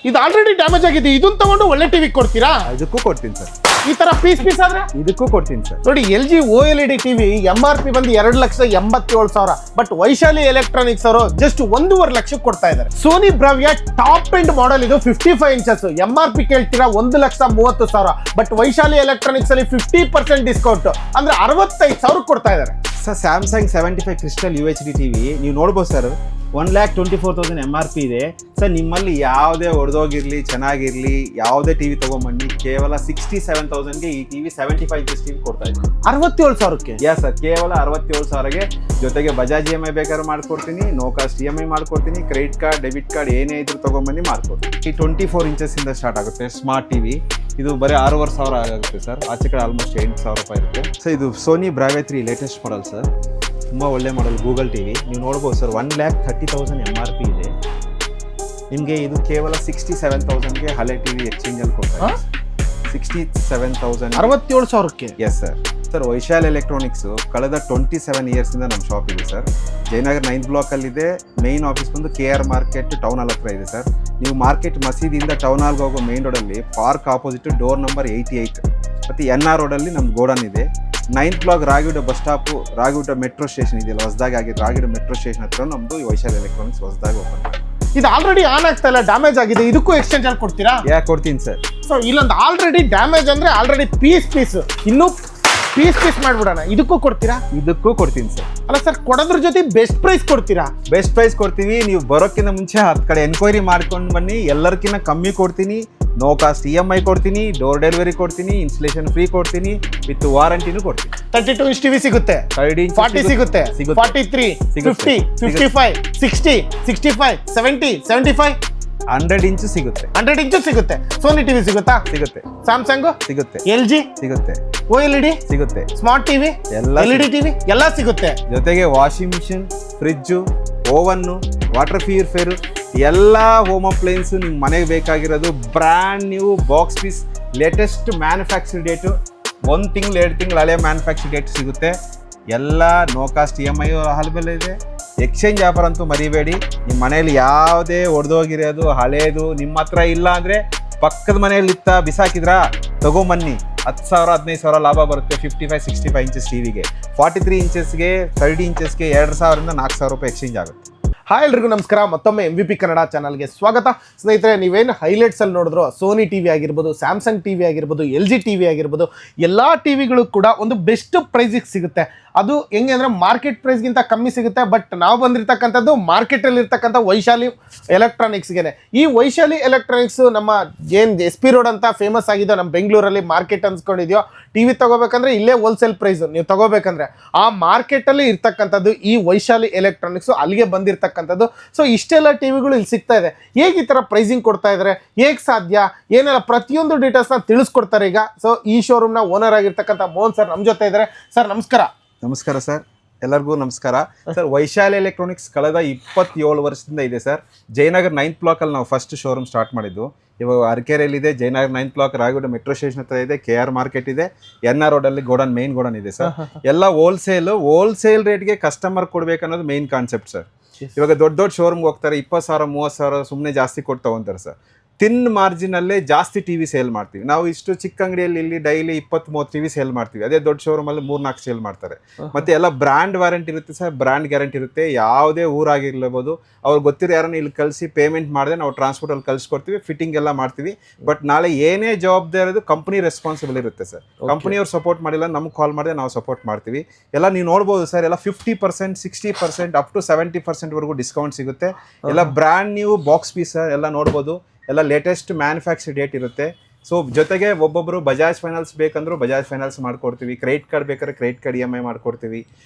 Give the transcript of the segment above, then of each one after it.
ಇದು already damage ಆಗಿದೆ, ಇದನ್ನ ತಗೊಂಡು ಒಳ್ಳೆ ಟಿವಿ ಕೊಡ್ತೀರಾ? ಇದಕ್ಕೂ ಕೊಡ್ತೀನಿ ಸರ್. ಈ ತರ ಪೀಸ್ ಆದ್ರೆ ಇದಕ್ಕೂ ಕೊಡ್ತೀನಿ ಸರ್. ನೋಡಿ, LG OLED ಟಿವಿ MRP ಬಂದು 2,87,000, ಬಟ್ ವೈಶಾಲಿ ಎಲೆಕ್ಟ್ರಾನಿಕ್ಸ್ ಅವರು ಜಸ್ಟ್ 1.5 ಲಕ್ಷಕ್ಕೆ ಕೊಡ್ತಾ ಇದ್ದಾರೆ. ಸೋನಿ ಬ್ರಾವಿಯಾ ಟಾಪ್ ಎಂಡ್ ಮಾಡೆಲ್, ಇದು 55 ಇಂಚಸ್. MRP ಕೇಳ್ತೀರಾ 1,30,000, ಬಟ್ ವೈಶಾಲಿ ಎಲೆಕ್ಟ್ರಾನಿಕ್ಸ್ ಅಲ್ಲಿ 50% ಡಿಸ್ಕೌಂಟ್ ಅಂದ್ರೆ 65,000 ಕೊಡ್ತಾ ಇದ್ದಾರೆ. Sir Samsung 75 crystal UHD TV ನೀವು ನೋಡ್ಬೋದು ಸರ್. 1,24,000 MRP ಇದೆ ಸರ್. ನಿಮ್ಮಲ್ಲಿ ಯಾವುದೇ ಹೊಡೆದೋಗಿರ್ಲಿ ಚೆನ್ನಾಗಿರ್ಲಿ ಯಾವುದೇ ಟಿವಿ ತಗೊಂಬನ್ನಿ, ಕೇವಲ 67,000ಗೆ ಈ ಟಿವಿ 75 ಇಂಚಸ್ ಟಿವಿ ಕೊಡ್ತಾ ಇದ್ದೀನಿ. 67,000ಕ್ಕೆ? ಯಾ ಸರ್, ಕೇವಲ 67,000ಗೆ. ಜೊತೆಗೆ ಬಜಾಜ್ EMI ಬೇಕಾದ್ರೆ ಮಾಡ್ಕೊಡ್ತೀನಿ, ನೋ ಕಾಸ್ಟ್ EMI ಮಾಡ್ಕೊಡ್ತೀನಿ, ಕ್ರೆಡಿಟ್ ಕಾರ್ಡ್ ಡೆಬಿಟ್ ಕಾರ್ಡ್ ಏನೇ ಇದ್ರು ತಗೊಂಬನ್ನಿ ಮಾಡ್ಕೊಡ್ತೀನಿ. ಈ 24 ಇಂಚಸ್ಸಿಂದ ಸ್ಟಾರ್ಟ್ ಆಗುತ್ತೆ ಸ್ಮಾರ್ಟ್ ಟಿವಿ. ಇದು ಬರೀ 6,500 ಆಗುತ್ತೆ ಸರ್. ಆಚೆ ಕಡೆ ಆಲ್ಮೋಸ್ಟ್ 8,000 ರೂಪಾಯಿ ಇರುತ್ತೆ ಸರ್. ಇದು ಸೋನಿ ಬ್ರಾವಿಯಾ 3 ಲೇಟೆಸ್ಟ್ ಮಾಡೆಲ್ ಸರ್. ತುಂಬ ಒಳ್ಳೆ ಮಾಡೆಲ್ ಗೂಗಲ್ ಟಿವಿ. ನೀವು ನೋಡ್ಬೋದು ಸರ್, 1,30,000 MRP ಇದೆ. ನಿಮಗೆ ಇದು ಕೇವಲ 67,000ಗೆ ಹಳೆ ಟಿವಿ ಎಕ್ಸ್ಚೇಂಜಲ್ಲಿ ಕೊಡ್ತಾರೆ. 67,000. 67,000ಕ್ಕೆ? Yes sir. Sir Vaishal electronics ಕಳೆದ 27 ಇಯರ್ಸಿಂದ ನಮ್ಮ ಶಾಪ್ ಇದೆ ಸರ್. ಜಯನಗರ್ 9th ಬ್ಲಾಕಲ್ಲಿದೆ. ಮೇನ್ ಆಫೀಸ್ ಬಂದು KR ಮಾರ್ಕೆಟ್ ಟೌನ್ ಹಾಲ್ ಹತ್ರ ಇದೆ ಸರ್. ನೀವು ಮಾರ್ಕೆಟ್ ಮಸೀದಿಯಿಂದ ಟೌನ್ ಹಾಲ್ಗೆ ಹೋಗೋ ಮೇನ್ ರೋಡಲ್ಲಿ ಪಾರ್ಕ್ ಆಪೋಸಿಟ್ ಡೋರ್ ನಂಬರ್ 88 ಮತ್ತು NR ರೋಡಲ್ಲಿ ನಮ್ದು ಗೋಡನ್ ಇದೆ. 9th block Ragigudda bus stop, Ragigudda metro station ಇದೆಯಲ್ಲ ಹೊಸದಾಗಿ ಆಗಿದೆ, ರಾಗಿಗುಡ ಮೆಟ್ರೋ ಸ್ಟೇಷನ್ ಹತ್ರ ನಮ್ಮದು ವೈಶಾಲ್ ಎಲೆಕ್ಟ್ರಾನಿಕ್ಸ್ ಹೊಸದಾಗಿ ಓಪನ್ ಮಾಡಿ. ಇದು ಆಲ್ರೆಡಿ ಆನ್ ಆಗ್ತಾ ಇಲ್ಲ, ಡ್ಯಾಮೇಜ್ ಆಗಿದೆ, ಇದಕ್ಕೂ ಎಕ್ಸ್ಚೇಂಜ್ ಅಲ್ಲಿ ಕೊಡ್ತೀರಾ? ಯಾಕೆ ಕೊಡ್ತೀನಿ ಸರ್. ಸೊ ಇಲ್ಲೊಂದು ಆಲ್ರೆಡಿ ಡ್ಯಾಮೇಜ್ ಅಂದ್ರೆ ಆಲ್ರೆಡಿ ಪೀಸ್ ಇನ್ನೂ ಪೀಸ್ ಮಾಡ್ಬಿಡೋಣ, ಇದಕ್ಕೂ ಕೊಡ್ತೀರಾ? ಇದಕ್ಕೂ ಕೊಡ್ತೀನಿ ಸರ್. ಅಲ್ಲ ಸರ್, ಕೊಡೋದ್ರ ಜೊತೆ ಬೆಸ್ಟ್ ಪ್ರೈಸ್ ಕೊಡ್ತೀರಾ? ಬೆಸ್ಟ್ ಪ್ರೈಸ್ ಕೊಡ್ತೀವಿ. ನೀವು ಬರೋಕ್ಕಿಂತ ಮುಂಚೆ 10 ಕಡೆ ಎನ್ಕ್ವೈರಿ ಮಾಡ್ಕೊಂಡು ಬನ್ನಿ, ಎಲ್ಲರಿಗಿಂತ ಕಮ್ಮಿ ಕೊಡ್ತೀನಿ. ನೋ ಕಾಸ್ಟ್ EMI ಕೊಡ್ತೀನಿ, ಡೋರ್ ಡೆಲಿವರಿ ಕೊಡ್ತೀನಿ, ಇನ್ಸ್ಟಲೇಷನ್ ಫ್ರೀ ಕೊಡ್ತೀನಿ, ವಿತ್ ವಾರಂಟಿನೂ ಕೊಡ್ತೀನಿ. 32 ಇಂಚ್ ಟಿವಿ ಸಿಗುತ್ತೆ, 40 ಸಿಗುತ್ತೆ, 43, 50, 55, 60, 65, 70, 75, 100 ಇಂಚು ಸಿಗುತ್ತೆ. 100 ಇಂಚು ಸಿಗುತ್ತೆ. ಸೋನಿ ಟಿವಿ ಸಿಗುತ್ತಾ? ಸಿಗುತ್ತೆ. ಸ್ಯಾಮ್ಸಂಗ್ ಸಿಗುತ್ತೆ. LG ಸಿಗುತ್ತೆ. OLED ಸಿಗುತ್ತೆ. ಸ್ಮಾರ್ಟ್ ಟಿವಿ ಎಲ್ಲ LED ಟಿವಿ ಎಲ್ಲ ಸಿಗುತ್ತೆ. ಜೊತೆಗೆ washing machine, fridge, oven, water purifier ಎಲ್ಲ ಹೋಮ್ ಅಪ್ಲೈನ್ಸು ನಿಮ್ಮ ಮನೆಗೆ ಬೇಕಾಗಿರೋದು brand new box piece latest manufacture date 1 ತಿಂಗಳು 2 ತಿಂಗಳು ಹಳೆ ಮ್ಯಾನುಫ್ಯಾಕ್ಚರ್ ಡೇಟ್ ಸಿಗುತ್ತೆ. ಎಲ್ಲ ನೋ ಕಾಸ್ಟ್ EMI ಅವೈಲೇಬಲ್ ಇದೆ. ಎಕ್ಸ್ಚೇಂಜ್ ಆಫರ್ ಅಂತೂ ಮರಿಬೇಡಿ. ನಿಮ್ಮ ಮನೇಲಿ ಯಾವುದೇ ಒಡೆದೋಗಿರೋದು ಹಳೇದು ನಿಮ್ಮ ಹತ್ರ ಇಲ್ಲ ಅಂದರೆ ಪಕ್ಕದ ಮನೆಯಲ್ಲಿ ಬಿಸಾಕಿದ್ರಾ ತಗೊಂಬನ್ನಿ, 10,000 15,000 ಲಾಭ ಬರುತ್ತೆ. 55 65 ಇಂಚಸ್ ಟಿವಿಗೆ, 43 ಇಂಚಸ್ಗೆ 30 ಇಂಚಸ್ಗೆ 2,000ರಿಂದ 4,000 ರೂಪಾಯಿ ಎಕ್ಸ್ಚೇಂಜ್ ಆಗುತ್ತೆ. ಹಾಯ್ ಎಲ್ರಿಗೂ ನಮಸ್ಕಾರ, ಮತ್ತೊಮ್ಮೆ MVP ಕನ್ನಡ ಚಾನಲ್ಗೆ ಸ್ವಾಗತ. ಸ್ನೇಹಿತರೆ, ನೀವೇನು ಹೈಲೈಟ್ಸಲ್ಲಿ ನೋಡಿದ್ರು ಸೋನಿ ಟಿವಿ ಆಗಿರ್ಬೋದು, ಸ್ಯಾಮ್ಸಂಗ್ ಟಿವಿ ಆಗಿರ್ಬೋದು, LG ಟಿವಿ ಆಗಿರ್ಬೋದು, ಎಲ್ಲ ಟಿವಿಗಳು ಕೂಡ ಒಂದು ಬೆಸ್ಟ್ ಪ್ರೈಸಿಗೆ ಸಿಗುತ್ತೆ. ಅದು ಹೆಂಗೆ ಅಂದರೆ ಮಾರ್ಕೆಟ್ ಪ್ರೈಸ್ಗಿಂತ ಕಮ್ಮಿ ಸಿಗುತ್ತೆ. ಬಟ್ ನಾವು ಬಂದಿರತಕ್ಕಂಥದ್ದು ಮಾರ್ಕೆಟಲ್ಲಿ ಇರ್ತಕ್ಕಂಥ ವೈಶಾಲಿ ಎಲೆಕ್ಟ್ರಾನಿಕ್ಸ್ಗೆ. ಈ ವೈಶಾಲಿ ಎಲೆಕ್ಟ್ರಾನಿಕ್ಸ್ ನಮ್ಮ ಏನು SP ರೋಡ್ ಅಂತ ಫೇಮಸ್ ಆಗಿದೆಯೋ, ನಮ್ಮ ಬೆಂಗಳೂರಲ್ಲಿ ಮಾರ್ಕೆಟ್ ಅನ್ಸ್ಕೊಂಡಿದೆಯೋ, ಟಿವಿ ತಗೋಬೇಕಂದ್ರೆ ಇಲ್ಲೇ ಹೋಲ್ಸೇಲ್ ಪ್ರೈಸು ನೀವು ತಗೋಬೇಕಂದ್ರೆ ಆ ಮಾರ್ಕೆಟಲ್ಲಿ ಇರ್ತಕ್ಕಂಥದ್ದು ಈ ವೈಶಾಲಿ ಎಲೆಕ್ಟ್ರಾನಿಕ್ಸು, ಅಲ್ಲಿಗೆ ಬಂದಿರತಕ್ಕಂಥದ್ದು. ಸೊ ಇಷ್ಟೆಲ್ಲ ಟಿವಿಗಳು ಇಲ್ಲಿ ಸಿಗ್ತಾ ಇದೆ. ಹೇಗೆ ಈ ಥರ ಪ್ರೈಸಿಂಗ್ ಕೊಡ್ತಾ ಇದ್ದಾರೆ, ಹೇಗೆ ಸಾಧ್ಯ, ಏನೆಲ್ಲ ಪ್ರತಿಯೊಂದು ಡೀಟೇಲ್ಸ್ನ ತಿಳಿಸ್ಕೊಡ್ತಾರೆ ಈಗ. ಸೊ ಈ ಶೋರೂಮ್ನ ಓನರ್ ಆಗಿರ್ತಕ್ಕಂಥ ಮೋಹನ್ ಸರ್ ನಮ್ಮ ಜೊತೆ ಇದ್ದಾರೆ. ಸರ್ ನಮಸ್ಕಾರ. ನಮಸ್ಕಾರ ಸರ್, ಎಲ್ಲರಿಗೂ ನಮಸ್ಕಾರ. ಸರ್ ವೈಶಾಲಿ ಎಲೆಕ್ಟ್ರಾನಿಕ್ಸ್ ಕಳೆದ 27 ವರ್ಷದಿಂದ ಇದೆ ಸರ್. ಜಯನಗರ್ 9th ಬ್ಲಾಕಲ್ಲಿ ನಾವು ಫಸ್ಟ್ ಶೋರೂಮ್ ಸ್ಟಾರ್ಟ್ ಮಾಡಿದ್ದು. ಇವಾಗ ಅರಕೆರೆಯಲ್ಲಿದೆ, Jayanagar 9th block Ragigudda metro station ಹತ್ರ ಇದೆ, KR ಮಾರ್ಕೆಟ್ ಇದೆ, NR ರೋಡಲ್ಲಿ ಗೋಡನ್ ಮೇನ್ ಗೋಡನ್ ಇದೆ ಸರ್. ಎಲ್ಲ ಹೋಲ್ಸೇಲ್ ರೇಟ್ಗೆ ಕಸ್ಟಮರ್ ಕೊಡ್ಬೇಕನ್ನೋದು ಮೇನ್ ಕಾನ್ಸೆಪ್ಟ್ ಸರ್. ಇವಾಗ ದೊಡ್ಡ ಶೋರೂಮ್ಗೆ ಹೋಗ್ತಾರೆ, 20,000 30,000 ಸುಮ್ಮನೆ ಜಾಸ್ತಿ ಕೊಟ್ಟು ತಗೊಂತಾರೆ ಸರ್. ತಿನ್ ಮಾರ್ಜಿನಲ್ಲೇ ಜಾಸ್ತಿ ಟಿವಿ ಸೇಲ್ ಮಾಡ್ತೀವಿ ನಾವು. ಇಷ್ಟು ಚಿಕ್ಕ ಅಂಗಡಿಯಲ್ಲಿ ಇಲ್ಲಿ ಡೈಲಿ 20-30 ಟಿವಿ ಸೇಲ್ ಮಾಡ್ತೀವಿ. ಅದೇ ದೊಡ್ಡ ಶೋರೂಮಲ್ಲಿ 3-4 ಸೇಲ್ ಮಾಡ್ತಾರೆ. ಮತ್ತೆ ಎಲ್ಲ ಬ್ರ್ಯಾಂಡ್ ವಾರಂಟಿ ಇರುತ್ತೆ ಸರ್, ಬ್ರ್ಯಾಂಡ್ ಗ್ಯಾರಂಟಿ ಇರುತ್ತೆ. ಯಾವುದೇ ಊರಾಗಿರ್ಬೋದು ಅವ್ರು ಗೊತ್ತಿರೋ ಯಾರನ್ನ ಇಲ್ಲಿ ಕಳಿಸಿ ಪೇಮೆಂಟ್ ಮಾಡಿದೆ ನಾವು ಟ್ರಾನ್ಸ್ಪೋರ್ಟಲ್ಲಿ ಕಳಿಸ್ಕೊಡ್ತೀವಿ, ಫಿಟ್ಟಿಂಗ್ ಎಲ್ಲ ಮಾಡ್ತೀವಿ. ಬಟ್ ನಾಳೆ ಏನೇ ಜವಾಬ್ದಾರಿ ಇರೋದು ಕಂಪ್ನಿ ರೆಸ್ಪಾನ್ಸಿಬಲ್ ಇರುತ್ತೆ ಸರ್. ಕಂಪ್ನಿಯವ್ರು ಸಪೋರ್ಟ್ ಮಾಡಿಲ್ಲ, ನಮ್ಗೆ ಕಾಲ್ ಮಾಡಿದ್ರೆ ನಾವು ಸಪೋರ್ಟ್ ಮಾಡ್ತೀವಿ. ಎಲ್ಲ ನೀವು ನೋಡ್ಬೋದು ಸರ್, ಎಲ್ಲ 50%, 60%, ಅಪ್ ಟು 70% ಡಿಸ್ಕೌಂಟ್ ಸಿಗುತ್ತೆ. ಎಲ್ಲ brand new box piece sir, ಎಲ್ಲ ನೋಡ್ಬೋದು. ಎಲ್ಲ ಲೇಟೆಸ್ಟ್ ಮ್ಯಾನುಫ್ಯಾಕ್ಚರ್ ಡೇಟ್ ಇರುತ್ತೆ. ಸೊ ಜೊತೆಗೆ ಒಬ್ಬೊಬ್ಬರು ಬಜಾಜ್ ಫೈನಾನ್ಸ್ ಬೇಕಂದ್ರೂ ಬಜಾಜ್ ಫೈನಾನ್ಸ್ ಮಾಡ್ಕೊಡ್ತೀವಿ, ಕ್ರೆಡಿಟ್ ಕಾರ್ಡ್ ಬೇಕಾದ್ರೆ ಕ್ರೆಡಿಟ್ ಕಾರ್ಡ್ EMI ಮಾಡ್ಕೊಡ್ತೀವಿ,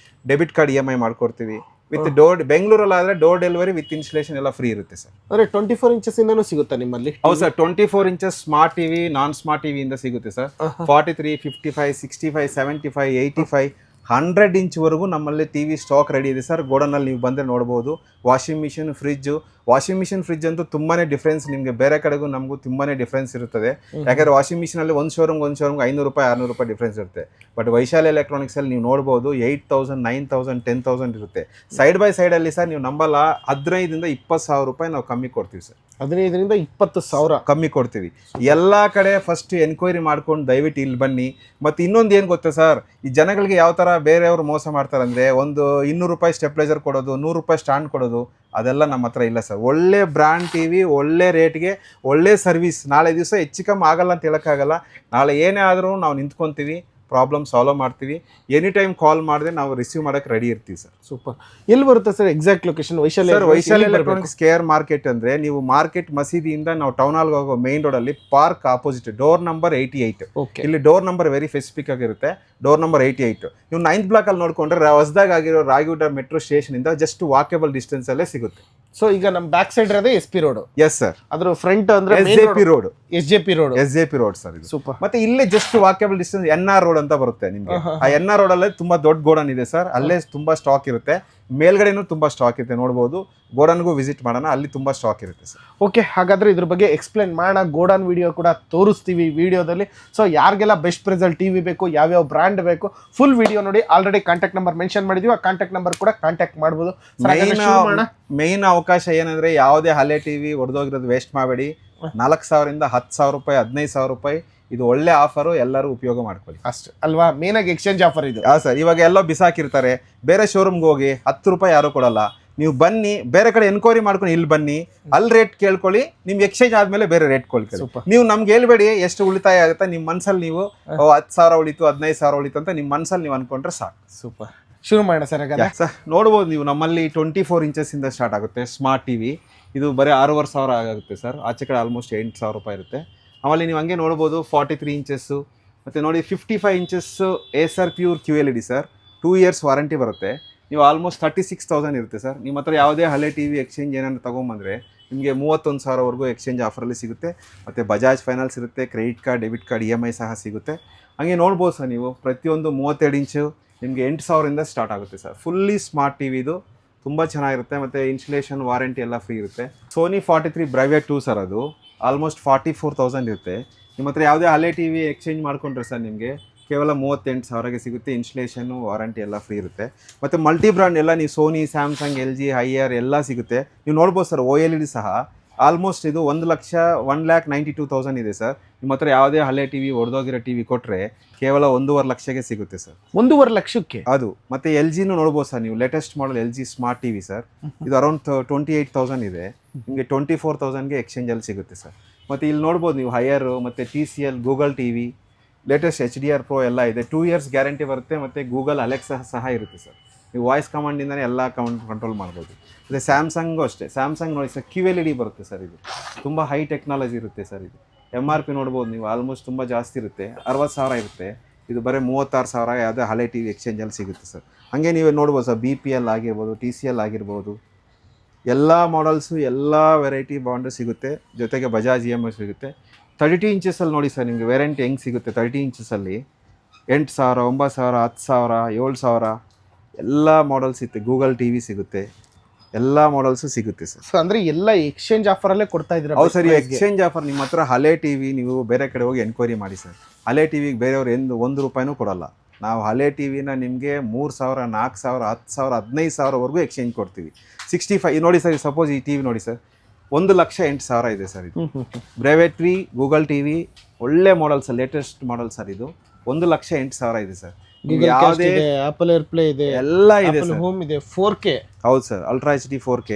ಡೆಬಿಟ್ ಕಾರ್ಡ್ EMI ಮಾಡ್ಕೊಡ್ತೀವಿ. ವಿತ್ ಬೆಂಗಳೂರಲ್ಲಾದರೆ ಡೋರ್ ಡೆಲಿವರಿ ವಿತ್ ಇನ್ಸ್ಟಲೇಷನ್ ಎಲ್ಲ ಫ್ರೀ ಇರುತ್ತೆ ಸರ್. ಅಂದರೆ 24 ಇಂಚಸ್ಸಿಂದನೂ ಸಿಗುತ್ತಾ ನಿಮ್ಮಲ್ಲಿ? ಹೌದು sir, 24 inches smart TV, non smart ಟಿವಿಯಿಂದ ಸಿಗುತ್ತೆ ಸರ್. 43, 55, 65, 75, 85, 100 ಇಂಚ್ವರೆಗೂ ನಮ್ಮಲ್ಲಿ ಟಿ ವಿ ಸ್ಟಾಕ್ ರೆಡಿ ಇದೆ ಸರ್. ಗೋಡನಲ್ಲಿ ನೀವು ಬಂದರೆ ನೋಡ್ಬೋದು. ವಾಷಿಂಗ್ ಮಿಷಿನ್, ಫ್ರಿಜ್ ಅಂತೂ ತುಂಬಾ ಡಿಫ್ರೆನ್ಸ್ ನಿಮಗೆ ಬೇರೆ ಕಡೆಗೂ ನಮಗೂ ತುಂಬಾ ಡಿಫ್ರೆನ್ಸ್ ಇರುತ್ತದೆ. ಯಾಕಂದರೆ ವಾಷಿಂಗ್ ಮಿಷಿನಲ್ಲಿ ಒಂದು ಶೋರೂಮ್ಗೆ 500 ರೂಪಾಯಿ 600 ರೂಪಾಯಿ ಡಿಫ್ರೆನ್ಸ್ ಇರುತ್ತೆ. ಬಟ್ ವೈಶಾಲಿ ಎಲೆಕ್ಟ್ರಾನಿಕ್ಸಲ್ಲಿ ನೀವು ನೋಡ್ಬೋದು 8000, 9000, 10,000 ಇರುತ್ತೆ. ಸೈಡ್ ಬೈ ಸೈಡಲ್ಲಿ ಸರ್ ನೀವು ನಂಬಲ್ಲ 15,000 ಇಂದ 20,000 ರೂಪಾಯಿ ನಾವು ಕಮ್ಮಿ ಕೊಡ್ತೀವಿ ಸರ್. 15,000 ಇಂದ 20,000 ಕಮ್ಮಿ ಕೊಡ್ತೀವಿ. ಎಲ್ಲ ಕಡೆ ಫಸ್ಟ್ ಎನ್ಕ್ವೈರಿ ಮಾಡ್ಕೊಂಡು ದಯವಿಟ್ಟು ಇಲ್ಲಿ ಬನ್ನಿ. ಮತ್ತು ಇನ್ನೊಂದು ಏನು ಗೊತ್ತಾ ಸರ್, ಈ ಜನಗಳಿಗೆ ಯಾವ ಥರ ಬೇರೆಯವರು ಮೋಸ ಮಾಡ್ತಾರೆ ಅಂದರೆ, ಒಂದು 200 ರೂಪಾಯಿ ಸ್ಟೆಪ್ಲೈಸರ್ ಕೊಡೋದು, 100 ರೂಪಾಯಿ ಸ್ಟ್ಯಾಂಡ್ ಕೊಡೋದು, ಅದೆಲ್ಲ ನಮ್ಮ ಹತ್ರ ಇಲ್ಲ ಸರ್. ಒಳ್ಳೆ ಬ್ರ್ಯಾಂಡ್ ಟಿ ವಿ, ಒಳ್ಳೆ ರೇಟ್ಗೆ, ಒಳ್ಳೆ ಸರ್ವಿಸ್. ನಾಳೆ ದಿವಸ ಹೆಚ್ಚು ಕಮ್ಮಿ ಆಗಲ್ಲ ಅಂತ ಹೇಳೋಕ್ಕಾಗಲ್ಲ. ನಾಳೆ ಏನೇ ಆದರೂ ನಾವು ನಿಂತ್ಕೊತೀವಿ, ಪ್ರಾಬ್ಲಮ್ ಸಾಲ್ವ್ ಮಾಡ್ತೀವಿ. ಎನಿ ಟೈಮ್ ಕಾಲ್ ಮಾಡಿದ್ರೆ ನಾವು ರಿಸೀವ್ ಮಾಡೋಕ್ಕೆ ರೆಡಿ ಇರ್ತೀವಿ ಸರ್. ಸೂಪರ್. ಎಲ್ಲಿ ಬರುತ್ತೆ sir exact location? Vaishali electronics KR market ಅಂದರೆ, ನೀವು ಮಾರ್ಕೆಟ್ ಮಸೀದಿಯಿಂದ ನಾವು ಟೌನ್ ಹಾಲ್ಗೆ ಹೋಗೋ ಮೇನ್ ರೋಡಲ್ಲಿ ಪಾರ್ಕ್ ಆಪೋಸಿಟ್ ಡೋರ್ ನಂಬರ್ 88. ಇಲ್ಲಿ ಡೋರ್ ನಂಬರ್ ವೆರಿ ಸ್ಪೆಸಿಫಿಕ್ ಆಗಿರುತ್ತೆ. Door number 88. ನೀವು 9th ಬ್ಲಾಕ್ ಅಲ್ಲಿ ನೋಡ್ಕೊಂಡ್ರೆ ಹೊಸದಾಗಿ ಆಗಿರೋ ರಾಯಗುಡ ಮೆಟ್ರೋ ಸ್ಟೇಷನ್ ಇಂದ ಜಸ್ಟ್ ವಾಕೇಬಲ್ ಡಿಸ್ಟೆನ್ಸ್ ಅಲ್ಲೇ ಸಿಗುತ್ತೆ. ಸೊ ಈಗ ನಮ್ಮ ಬ್ಯಾಕ್ ಸೈಡ್ ಇರೋದೇ SP ರೋಡ್. Yes sir. ಅದ್ರ ಫ್ರಂಟ್ ಅಂದ್ರೆ SJP road. SJP road sir ಇದು. ಸೂಪರ್. ಮತ್ತೆ ಇಲ್ಲೇ just walkable distance NR road ಅಂತ ಬರುತ್ತೆ ನಿಮ್ಗೆ. ಆ NR ರೋಡ್ ಅಲ್ಲೇ ತುಂಬಾ ದೊಡ್ಡ ಗೋಡನ್ ಇದೆ ಸರ್. ಅಲ್ಲೇ ತುಂಬಾ ಸ್ಟಾಕ್ ಇರುತ್ತೆ. ಮೇಲ್ಗಡೆನೂ ತುಂಬಾ ಸ್ಟಾಕ್ ಇರುತ್ತೆ, ನೋಡ್ಬೋದು. ಗೋಡನ್ಗೂ ವಿಸಿಟ್ ಮಾಡೋಣ, ಅಲ್ಲಿ ತುಂಬಾ ಸ್ಟಾಕ್ ಇರುತ್ತೆ ಸರ್. ಓಕೆ, ಹಾಗಾದ್ರೆ ಇದ್ರ ಬಗ್ಗೆ ಎಕ್ಸ್ಪ್ಲೈನ್ ಮಾಡೋಣ. ಗೋಡನ್ ವಿಡಿಯೋ ಕೂಡ ತೋರಿಸ್ತೀವಿ ವಿಡಿಯೋದಲ್ಲಿ. ಸೊ ಯಾರಿಗೆಲ್ಲ ಬೆಸ್ಟ್ ಪ್ರೈಸಲ್ಲಿ ಟಿವಿ ಬೇಕು, ಯಾವ್ಯಾವ ಬ್ರ್ಯಾಂಡ್ ಬೇಕು, ಫುಲ್ ವಿಡಿಯೋ ನೋಡಿ. ಆಲ್ರೆಡಿ ಕಾಂಟ್ಯಾಕ್ಟ್ ನಂಬರ್ ಮೆನ್ಷನ್ ಮಾಡಿದೀವಿ. ಆ ಕಾಂಟ್ಯಾಕ್ಟ್ ನಂಬರ್ ಕೂಡ ಕಾಂಟ್ಯಾಕ್ಟ್ ಮಾಡ್ಬೋದು. ಮೇನ್ ಅವಕಾಶ ಏನಂದ್ರೆ, ಯಾವುದೇ ಹಳೆ ಟಿವಿ ಹೊಡೆದೋಗಿರೋದು ವೇಸ್ಟ್ ಮಾಡಬೇಡಿ. 4,000 ಇಂದ 10,000 ರೂಪಾಯಿ, 15,000 ರೂಪಾಯಿ, ಇದು ಒಳ್ಳೆ ಆಫರು. ಎಲ್ಲರೂ ಉಪಯೋಗ ಮಾಡ್ಕೊಳ್ಳಿ ಅಷ್ಟೇ ಅಲ್ವಾ? ಮೇನ್ ಆಗಿ ಎಕ್ಸ್ಚೇಂಜ್ ಆಫರ್ ಇದು. ಸರ್, ಇವಾಗ ಎಲ್ಲ ಬಿಸಾಕಿರ್ತಾರೆ. ಬೇರೆ ಶೋರೂಮ್ಗೆ ಹೋಗಿ 10 ರೂಪಾಯಿ ಯಾರು ಕೊಡಲ್ಲ. ನೀವು ಬನ್ನಿ, ಬೇರೆ ಕಡೆ ಎನ್ಕ್ವೈರಿ ಮಾಡ್ಕೊಂಡು ಇಲ್ಲಿ ಬನ್ನಿ, ಅಲ್ಲಿ ರೇಟ್ ಕೇಳ್ಕೊಳ್ಳಿ. ನಿಮ್ಗೆ ಎಕ್ಸ್ಚೇಂಜ್ ಆದ್ಮೇಲೆ ಬೇರೆ ರೇಟ್ ಕೊಡ್ಕೊಳ್ಳಿ. ನೀವು ನಮ್ಗೆ ಹೇಳ್ಬೇಡಿ ಎಷ್ಟು ಉಳಿತಾಯ ಆಗುತ್ತೆ. ನಿಮ್ಮ ಮನ್ಸಲ್ಲಿ ನೀವು 10,000 ಉಳಿತು, 15,000 ಉಳಿತು ಅಂತ ನಿಮ್ಮ ಮನ್ಸಲ್ಲಿ ನೀವು ಅನ್ಕೊಂಡ್ರೆ ಸಾಕು. ಸೂಪರ್. ಶುರು ಮಾಡೋಣ ಸರ್. ಸರ್ ನೋಡ್ಬೋದು ನೀವು, ನಮ್ಮಲ್ಲಿ 24 ಇಂಚಸ್ ಇಂದ ಸ್ಟಾರ್ಟ್ ಆಗುತ್ತೆ ಸ್ಮಾರ್ಟ್ ಟಿವಿ. ಇದು ಬರೀ 6,500 ಆಗುತ್ತೆ ಸರ್. ಆಚೆ ಕಡೆ ಆಲ್ಮೋಸ್ಟ್ 8,000 ರೂಪಾಯಿ ಇರುತ್ತೆ. ಆಮೇಲೆ ನೀವು ಹಂಗೆ ನೋಡ್ಬೋದು 43 ಇಂಚಸ್ಸು, ಮತ್ತು ನೋಡಿ 55 inches Acer pure QLED sir. 2 years warranty ಬರುತ್ತೆ. ನೀವು ಆಲ್ಮೋಸ್ಟ್ 36,000 ಇರುತ್ತೆ ಸರ್. ನಿಮ್ಮ ಹತ್ರ ಯಾವುದೇ ಹಳೆ ಟಿ ವಿ ಎಕ್ಸ್ಚೇಂಜ್ ಏನಾದ್ರು ತೊಗೊಂಬಂದರೆ ನಿಮಗೆ 31,000ವರೆಗೂ ಎಕ್ಸ್ಚೇಂಜ್ ಆಫರಲ್ಲಿ ಸಿಗುತ್ತೆ. ಮತ್ತು ಬಜಾಜ್ ಫೈನಾನ್ಸ್ ಇರುತ್ತೆ, credit card, debit card, EMI ಸಹ ಸಿಗುತ್ತೆ. ಹಾಗೆ ನೋಡ್ಬೋದು ಸರ್ ನೀವು, ಪ್ರತಿಯೊಂದು 32 ಇಂಚು ನಿಮಗೆ 8,000 ಇಂದ ಸ್ಟಾರ್ಟ್ ಆಗುತ್ತೆ sir. Fully smart T V ಇದು, ತುಂಬ ಚೆನ್ನಾಗಿರುತ್ತೆ. ಮತ್ತು ಇನ್ಸ್ಟಲೇಷನ್ ವಾರಂಟಿ ಎಲ್ಲ ಫ್ರೀ ಇರುತ್ತೆ. ಸೋನಿ 43 ಬ್ರೈವೇಟ್ 2 ಸರ್, ಅದು ಆಲ್ಮೋಸ್ಟ್ 44,000 ಇರುತ್ತೆ. ನಿಮ್ಮ ಹತ್ರ ಯಾವುದೇ ಹಳೆ ಟಿ ವಿ ಎಕ್ಸ್ಚೇಂಜ್ ಮಾಡ್ಕೊಂಡ್ರೆ ಸರ್ ನಿಮಗೆ ಕೇವಲ 38,000ಗೆ ಸಿಗುತ್ತೆ. ಇನ್ಸ್ಟಲೇಷನ್ನು ವಾರಂಟಿ ಎಲ್ಲ ಫ್ರೀ ಇರುತ್ತೆ. ಮತ್ತು ಮಲ್ಟಿ ಬ್ರ್ಯಾಂಡ್ ಎಲ್ಲ ನೀವು ಸೋನಿ, ಸ್ಯಾಮ್ಸಂಗ್, LG, ಹೈಯರ್ ಎಲ್ಲ ಸಿಗುತ್ತೆ. ನೀವು ನೋಡ್ಬೋದು ಸರ್, OLED ಸಹ ಆಲ್ಮೋಸ್ಟ್ ಇದು 1,92,000 ಇದೆ ಸರ್. ನಿಮ್ಮ ಹತ್ರ ಯಾವುದೇ ಹಳೆ ಟಿ ವಿ, ಹೊಡೆದೋಗಿರೋ ಟಿ ವಿ ಕೊಟ್ಟರೆ ಕೇವಲ 1.5 ಲಕ್ಷಕ್ಕೆ ಸಿಗುತ್ತೆ ಸರ್. 1.5 ಲಕ್ಷಕ್ಕೆ ಅದು. ಮತ್ತು LGನೂ ನೋಡ್ಬೋದು ಸರ್ ನೀವು, latest model LG smart T V sir. ಇದು ಅರೌಂಡ್ 28,000 ಇದೆ. ನಿಮಗೆ 24,000ಗೆ ಎಕ್ಸ್ಚೇಂಜಲ್ಲಿ ಸಿಗುತ್ತೆ ಸರ್. ಮತ್ತು ಇಲ್ಲಿ ನೋಡ್ಬೋದು ನೀವು ಹೈಯರು, ಮತ್ತು TCL, Google TV, latest HDR Pro ಎಲ್ಲ ಇದೆ. 2 years ಗ್ಯಾರಂಟಿ ಬರುತ್ತೆ. ಮತ್ತು ಗೂಗಲ್ ಅಲೆಕ್ಸಾ ಸಹ ಇರುತ್ತೆ ಸರ್. ನೀವು ವಾಯ್ಸ್ ಕಮಾಂಡಿಂದನೇ ಎಲ್ಲ ಕಂಟ್ರೋಲ್ ಮಾಡ್ಬೋದು. ಮತ್ತು ಸ್ಯಾಮ್ಸಂಗು ಅಷ್ಟೇ. ಸ್ಯಾಮ್ಸಂಗ್ ನೋಡಿ ಸರ್, QLED ಬರುತ್ತೆ ಸರ್. ಇದು ತುಂಬ ಹೈ ಟೆಕ್ನಾಲಜಿ ಇರುತ್ತೆ ಸರ್. ಇದು MRP ನೋಡ್ಬೋದು ನೀವು, ಆಲ್ಮೋಸ್ಟ್ ತುಂಬ ಜಾಸ್ತಿ ಇರುತ್ತೆ. 60,000 ಇರುತ್ತೆ. ಇದು ಬರೀ 36,000 ಯಾವುದೇ ಹಳೆ ಟಿ ವಿ ಎಕ್ಸ್ಚೇಂಜಲ್ಲಿ ಸಿಗುತ್ತೆ ಸರ್. ಹಾಗೆ ನೀವೇ ನೋಡ್ಬೋದು ಸರ್, BPL ಆಗಿರ್ಬೋದು, TCL ಆಗಿರ್ಬೋದು, ಎಲ್ಲ ಮಾಡಲ್ಸು, ಎಲ್ಲ ವೆರೈಟಿ ಬಾಂಡು ಸಿಗುತ್ತೆ. ಜೊತೆಗೆ ಬಜಾಜ್ EMI ಸಿಗುತ್ತೆ. 32 ಇಂಚಸಲ್ಲಿ ನೋಡಿ ಸರ್, ನಿಮಗೆ ವೆರೈಟಿ ಹೆಂಗೆ ಸಿಗುತ್ತೆ. 30 ಇಂಚಸಲ್ಲಿ 8,000, 9,000, 10,000, 7,000 ಎಲ್ಲ ಮಾಡಲ್ಸ್ ಇರುತ್ತೆ. ಗೂಗಲ್ TV ಸಿಗುತ್ತೆ. ಎಲ್ಲ ಮಾಡಲ್ಸು ಸಿಗುತ್ತೆ ಸರ್. ಸೊ ಅಂದರೆ ಎಲ್ಲ ಎಕ್ಸ್ಚೇಂಜ್ ಆಫರಲ್ಲೇ ಕೊಡ್ತಾ ಇದ್ದೀರಾ? ಹೌದು ಸರ್, ಎಕ್ಸ್ಚೇಂಜ್ ಆಫರ್. ನಿಮ್ಮ ಹತ್ರ ಹಳೆ ಟಿ ವಿ ನೀವು ಬೇರೆ ಕಡೆ ಹೋಗಿ ಎನ್ಕ್ವೈರಿ ಮಾಡಿ ಸರ್. ಹಳೆ ಟಿ ವಿಗೆ ಬೇರೆಯವ್ರು 1 ರೂಪಾಯಿನೂ ಕೊಡಲ್ಲ. ನಾವು ಹಳೆ ಟಿ ವಿನ ನಿಮಗೆ 3,000, 4,000, 10,000, 15,000ವರೆಗೂ ಎಕ್ಸ್ಚೇಂಜ್ ಕೊಡ್ತೀವಿ. 65 ನೋಡಿ ಸರ್, ಸಪೋಸ್ ಈ ಟಿ ವಿ ನೋಡಿ ಸರ್, 1,08,000 ಇದೆ ಸರ್. ಇದು ಬ್ರೈವೇಟ್ರಿ ಗೂಗಲ್ TV, ಒಳ್ಳೆ model sir, latest model sir. ಇದು 1,08,000 ಇದೆ ಸರ್. ಯಾವುದೇ ಆಪಲ್ ಏರ್ಪ್ಲೇ ಇದೆ, ಎಲ್ಲ ಇದೆ ಸರ್. ಹೋಮ್ ಇದೆ, 4K. ಹೌದು ಸರ್, ಅಲ್ಟ್ರಾ HD 4K.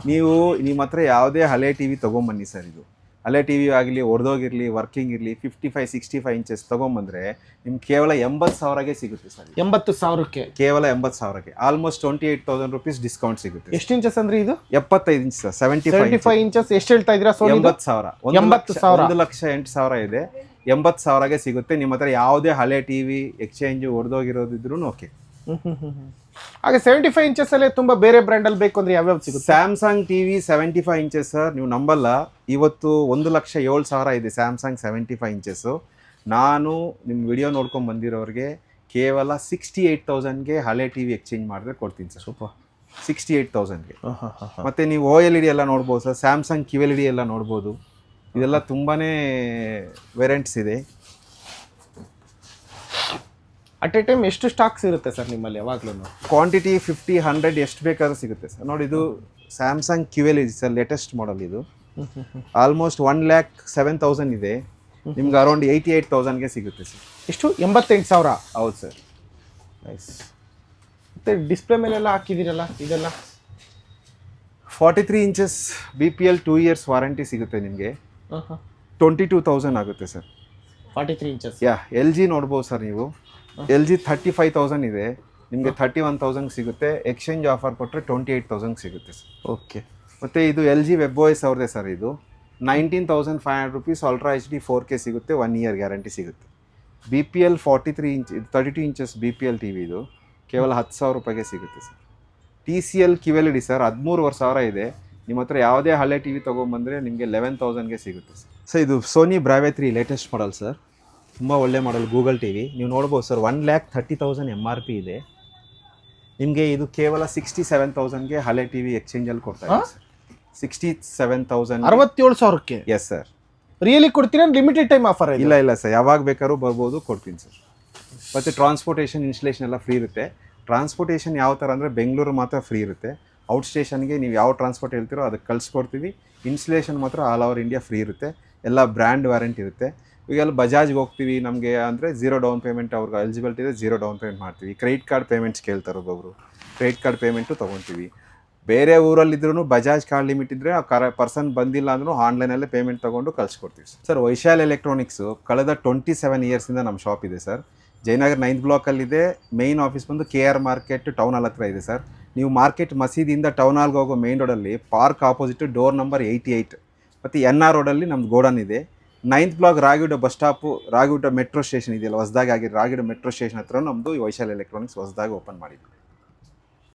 ನೀವು ನಿಮ್ಮ ಹತ್ರ ಯಾವುದೇ ಹಳೆ ಟಿ ವಿ ತೊಗೊಂಬನ್ನಿ ಸರ್. ಇದು ಹಳೆ ಟಿ ವಿ ಆಗಲಿ, ಹೊಡೆದೋಗಿರಲಿ, ವರ್ಕಿಂಗ್ ಇರಲಿ, 55, 65 ಇಂಚಸ್ ತೊಗೊಂಬಂದರೆ ನಿಮ್ಗೆ ಕೇವಲ 80,000ಗೆ ಸಿಗುತ್ತೆ ಸರ್. 80,000ಕ್ಕೆ? ಕೇವಲ 80,000ಗೆ. ಆಲ್ಮೋಸ್ಟ್ 28,000 rupees ಡಿಸ್ಕೌಂಟ್ ಸಿಗುತ್ತೆ. ಎಷ್ಟು ಇಂಚಸ್ ಅಂದ್ರೆ ಇದು? 75 ಇಂಚ್ ಸರ್. 75 ಇಂಚಸ್. ಎಷ್ಟು ಹೇಳ್ತಾ ಇದ್ದೀರಾ? 80,000. 1,08,000 ಇದೆ. 80,000ಗೆ ಸಿಗುತ್ತೆ. ನಿಮ್ಮ ಹತ್ರ ಯಾವುದೇ ಹಳೆ ಟಿ ವಿ ಎಕ್ಸ್ಚೇಂಜು ಹೊಡೆದೋಗಿರೋದಿದ್ರು ಓಕೆ. ಹಾಗೆ 75 ಇಂಚಸ್ ಅಲ್ಲೇ ತುಂಬಾ ಬೇರೆ ಬ್ರ್ಯಾಂಡ್ ಅಲ್ಲಿ ಬೇಕು ಅಂದ್ರೆ ಯಾವ್ಯಾವ ಸಿಗುತ್ತೆ? Samsung TV 75 inches sir. ನೀವು ನಂಬಲ್ಲ, ಇವತ್ತು 1,07,000 ಇದೆ ಸ್ಯಾಮ್ಸಂಗ್ 75 ಇಂಚಸ್ಸು. ನಾನು ನಿಮ್ಮ ವಿಡಿಯೋ ನೋಡ್ಕೊಂಡು ಬಂದಿರೋರಿಗೆ ಕೇವಲ 68,000ಗೆ ಹಳೆ ಟಿ ವಿ ಎಕ್ಸ್ಚೇಂಜ್ ಮಾಡಿದ್ರೆ ಕೊಡ್ತೀನಿ ಸರ್. ಸೂಪರ್. 68,000ಗೆ. ಹಾಂ ಹಾಂ ಹಾಂ ಹಾಂ. ಮತ್ತು ನೀವು OLED ಎಲ್ಲ ನೋಡ್ಬೋದು ಸರ್, ಸ್ಯಾಮ್ಸಂಗ್ QLED ಎಲ್ಲ ನೋಡ್ಬೋದು. ಇದೆಲ್ಲ ತುಂಬಾ ವೇರಿಯಂಟ್ಸ್ ಇದೆ. ಅಟ್ ಎ ಟೈಮ್ ಎಷ್ಟು ಸ್ಟಾಕ್ಸ್ ಇರುತ್ತೆ ಸರ್ ನಿಮ್ಮಲ್ಲಿ ಯಾವಾಗಲೂ? ಕ್ವಾಂಟಿಟಿ 50, 100 ಎಷ್ಟು ಬೇಕಾದ್ರೂ ಸಿಗುತ್ತೆ ಸರ್. ನೋಡಿ, ಇದು Samsung QLED sir, latest model ಇದು. ಆಲ್ಮೋಸ್ಟ್ 1,07,000 ಇದೆ. ನಿಮ್ಗೆ ಅರೌಂಡ್ 88,000ಗೆ ಸಿಗುತ್ತೆ ಸರ್. ಎಷ್ಟು? 88,000. ಹೌದು ಸರ್. ನೈಸ್. ಮತ್ತು ಡಿಸ್ಪ್ಲೇ ಮೇಲೆಲ್ಲ ಹಾಕಿದ್ದೀರಲ್ಲ ಇದೆಲ್ಲ? 43 ಇಂಚಸ್ BPL 2 years ವಾರಂಟಿ ಸಿಗುತ್ತೆ ನಿಮಗೆ. ಹಾಂ ಹಾಂ. 22,000 ಆಗುತ್ತೆ ಸರ್. 43 ಇಂಚಸ್. LG ನೋಡ್ಬೋದು ಸರ್ ನೀವು. LG 35,000 ಇದೆ, ನಿಮಗೆ 31,000 ಸಿಗುತ್ತೆ. ಎಕ್ಸ್ಚೇಂಜ್ ಆಫರ್ ಕೊಟ್ಟರೆ 28,000 ಸಿಗುತ್ತೆ ಸರ್. ಓಕೆ. ಮತ್ತು ಇದು LG WebOS ಅವ್ರದ್ದೇ ಸರ್. ಇದು 19,500 rupees ಅಲ್ಟ್ರಾ HD 4K ಸಿಗುತ್ತೆ, 1 year ಗ್ಯಾರಂಟಿ ಸಿಗುತ್ತೆ. BPL 43 inch, 32 inches BPL TV ಇದು ಕೇವಲ 10,000 ರೂಪಾಯಿಗೆ ಸಿಗುತ್ತೆ ಸರ್. TCL QLED ಸರ್ 13,500 ಇದೆ. ನಿಮ್ಮ ಹತ್ರ ಯಾವುದೇ ಹಳೆ ಟಿ ವಿ ತೊಗೊಂಬಂದರೆ ನಿಮಗೆ 11,000ಗೆ ಸಿಗುತ್ತೆ ಸರ್. ಸರ್ ಇದು ಸೋನಿ ಬ್ರಾವೆ 3 ಲೇಟೆಸ್ಟ್ ಮಾಡಲ್ ಸರ್, ತುಂಬ ಒಳ್ಳೆ ಮಾಡಲ್. ಗೂಗಲ್ ಟಿ ವಿ ನೀವು ನೋಡ್ಬೋದು ಸರ್. 1,30,000 MRP ಇದೆ. ನಿಮಗೆ ಇದು ಕೇವಲ 67,000ಗೆ ಹಳೆ ಟಿ ವಿ ಎಕ್ಸ್ಚೇಂಜಲ್ಲಿ ಕೊಡ್ತಾ ಇದೆ ಸರ್. 67,000. 67,000ಕ್ಕೆ? Yes sir. ರಿಯಲಿ ಕೊಡ್ತೀರಾ? Limited time offer? ಇಲ್ಲ ಸರ್, ಯಾವಾಗ ಬೇಕಾದ್ರೂ ಬರ್ಬೋದು, ಕೊಡ್ತೀನಿ ಸರ್. ಮತ್ತು ಟ್ರಾನ್ಸ್ಪೋರ್ಟೇಷನ್, ಇನ್ಸ್ಟಲೇಷನ್ ಎಲ್ಲ ಫ್ರೀ ಇರುತ್ತೆ. ಟ್ರಾನ್ಸ್ಪೋರ್ಟೇಷನ್ ಯಾವ ಥರ ಅಂದರೆ ಬೆಂಗಳೂರು ಮಾತ್ರ ಫ್ರೀ ಇರುತ್ತೆ. ಔಟ್ ಸ್ಟೇಷನ್ಗೆ ನೀವು ಯಾವ ಟ್ರಾನ್ಸ್ಪೋರ್ಟ್ ಹೇಳ್ತೀರೋ ಅದಕ್ಕೆ ಕಳಿಸ್ಕೊಡ್ತೀವಿ. ಇನ್ಸ್ಟಲೇಷನ್ ಮಾತ್ರ ಆಲ್ ಓವರ್ ಇಂಡಿಯಾ ಫ್ರೀ ಇರುತ್ತೆ. ಎಲ್ಲ ಬ್ರ್ಯಾಂಡ್ ವಾರಂಟಿ ಇರುತ್ತೆ. ಈಗೆಲ್ಲ ಬಜಾಜ್ಗೆ ಹೋಗ್ತೀವಿ ನಮಗೆ ಅಂದರೆ 0 ಡೌನ್ ಪೇಮೆಂಟ್ ಅವ್ರಿಗೆ ಎಲಿಜಿಬಿಲಿಟಿ ಇದೆ, 0 ಡೌನ್ ಪೇಮೆಂಟ್ ಮಾಡ್ತೀವಿ. ಕ್ರೆಡಿಟ್ ಕಾರ್ಡ್ ಪೇಮೆಂಟ್ಸ್ ಕೇಳ್ತಾರೆ ಒಬ್ಬೊಬ್ರು, ಕ್ರೆಡಿಟ್ ಕಾರ್ಡ್ ಪೇಮೆಂಟು ತೊಗೊತೀವಿ. ಬೇರೆ ಊರಲ್ಲಿದ್ರೂ ಬಜಾಜ್ ಕಾರ್ಡ್ ಲಿಮಿಟ್ ಇದ್ದರೆ ಆ ಪರ್ಸನ್ ಬಂದಿಲ್ಲ ಅಂದ್ರೂ ಆನ್ಲೈನಲ್ಲೇ ಪೇಮೆಂಟ್ ತೊಗೊಂಡು ಕಳಿಸ್ಕೊಡ್ತೀವಿ ಸರ್. ವೈಶಾಲ್ ಎಲೆಕ್ಟ್ರಾನಿಕ್ಸು ಕಳೆದ 27 ಇಯರ್ಸಿಂದ ನಮ್ಮ ಶಾಪ್ ಇದೆ ಸರ್. ಜಯನಗರ್ 9th ಬ್ಲಾಕಲ್ಲಿದೆ. ಮೇಯ್ನ್ ಆಫೀಸ್ ಬಂದು KR ಮಾರ್ಕೆಟ್ ಟೌನ್ ಹಾಲ್ ಹತ್ರ ಇದೆ ಸರ್. ನೀವು ಮಾರ್ಕೆಟ್ ಮಸೀದಿಯಿಂದ ಟೌನ್ ಹಾಲ್ಗೆ ಹೋಗೋ ಮೇನ್ ರೋಡಲ್ಲಿ ಪಾರ್ಕ್ ಆಪೋಸಿಟ್ ಡೋರ್ ನಂಬರ್ 88 ಮತ್ತು NR ರೋಡಲ್ಲಿ ನಮ್ದು ಗೋಡನ್ ಇದೆ. 9th block Ragigudda bus stop, Ragigudda metro station ಇದೆಯಲ್ಲ ಹೊಸದಾಗಿ ಆಗಿರೋ ರಾಗಿಗುಡ ಮೆಟ್ರೋ ಸ್ಟೇಷನ್ ಹತ್ರ ನಮ್ಮದು ವೈಶಾಲ್ ಎಲೆಕ್ಟ್ರಾನಿಕ್ಸ್ ಹೊಸದಾಗಿ ಓಪನ್ ಮಾಡಿದ್ವಿ.